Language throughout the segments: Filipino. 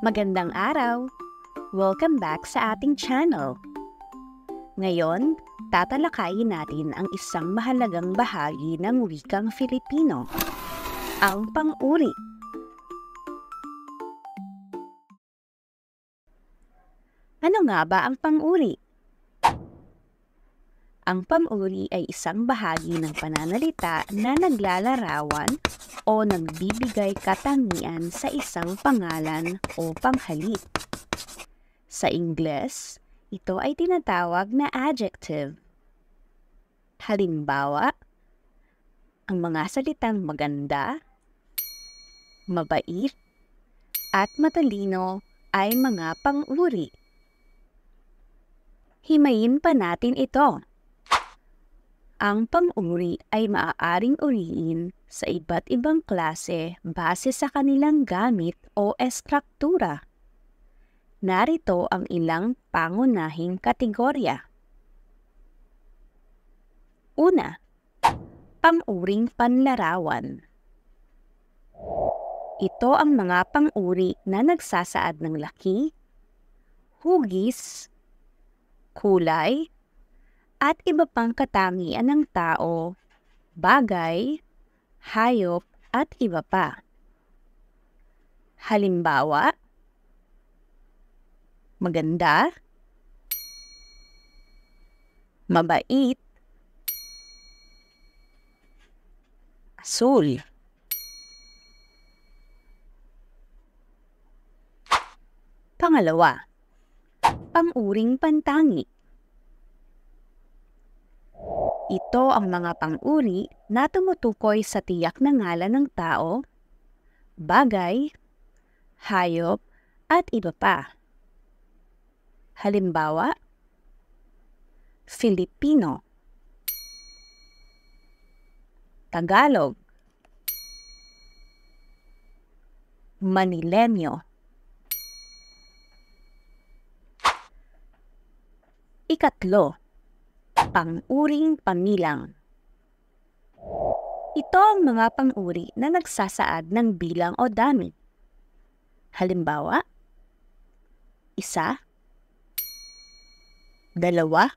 Magandang araw! Welcome back sa ating channel. Ngayon, tatalakayin natin ang isang mahalagang bahagi ng wikang Filipino, ang pang-uri. Ano nga ba ang pang-uri? Ang pang-uri ay isang bahagi ng pananalita na naglalarawan o nagbibigay katangian sa isang pangalan o panghalip. Sa Ingles, ito ay tinatawag na adjective. Halimbawa, ang mga salitang maganda, mabait, at matalino ay mga pang-uri. Himayin pa natin ito. Ang pang-uri ay maaaring uriin sa iba't ibang klase base sa kanilang gamit o estruktura. Narito ang ilang pangunahing kategorya. Una, pang-uring panlarawan. Ito ang mga pang-uri na nagsasaad ng laki, hugis, kulay, at iba pang katangian ng tao, bagay, hayop, at iba pa. Halimbawa, maganda, mabait, asul. Pangalawa, pang-uring pantangi. Ito ang mga pang-uri na tumutukoy sa tiyak na ngalan ng tao, bagay, hayop, at iba pa. Halimbawa, Filipino, Tagalog, Manileño. Ikatlo, pang-uring pamilang. Ito ang mga pang-uri na nagsasaad ng bilang o dami. Halimbawa, isa, dalawa,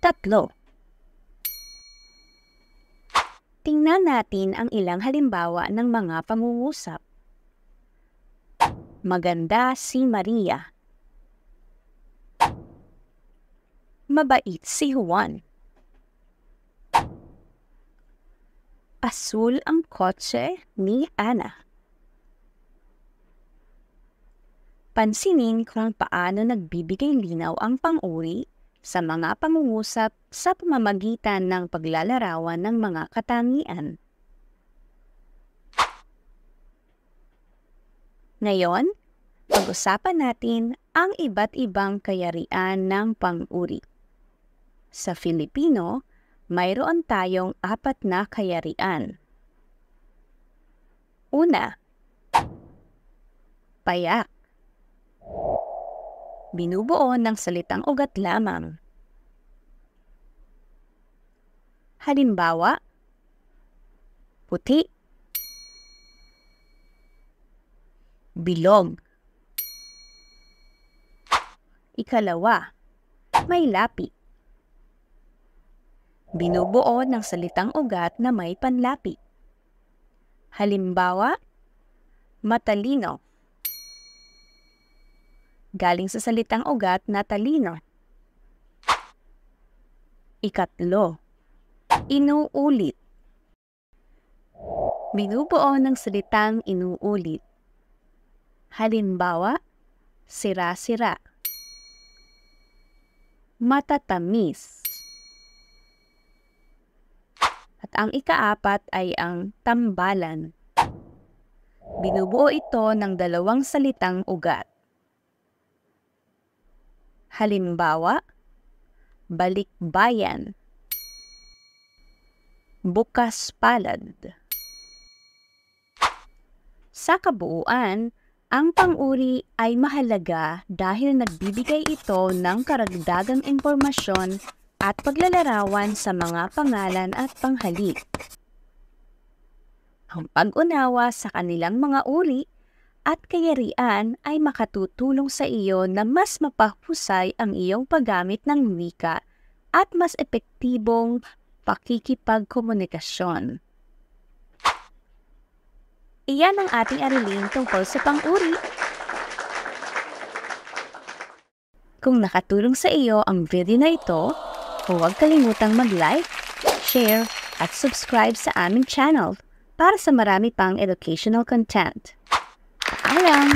tatlo. Tingnan natin ang ilang halimbawa ng mga pangungusap. Maganda si Maria. Mabait si Juan. Asul ang kotse ni Ana. Pansinin kung paano nagbibigay linaw ang pang-uri sa mga pangungusap sa pamamagitan ng paglalarawan ng mga katangian. Ngayon, pag-usapan natin ang iba't ibang kayarian ng pang-uri. Sa Filipino, mayroon tayong 4 na kayarian. Una, payak. Binubuo ng salitang ugat lamang. Halimbawa, puti, bilog. Ikalawa, may lapi. Binubuo ng salitang ugat na may panlapi. Halimbawa, matalino. Galing sa salitang ugat na talino. Ikatlo, inuulit. Binubuo ng salitang inuulit. Halimbawa, sira-sira. Matatamis. At ang ika-4 ay ang tambalan. Binubuo ito ng 2 salitang ugat. Halimbawa, balikbayan. Bukas palad. Sa kabuuan, ang pang-uri ay mahalaga dahil nagbibigay ito ng karagdagang impormasyon at paglalarawan sa mga pangalan at panghalip. Ang pag-unawa sa kanilang mga uri at kayarian ay makatutulong sa iyo na mas mapahusay ang iyong paggamit ng wika at mas epektibong pakikipagkomunikasyon. Iyan ang ating aralin tungkol sa pang-uri. Kung nakatulong sa iyo ang video na ito, huwag kalimutang mag-like, share, at subscribe sa aming channel para sa marami pang educational content. Paalam!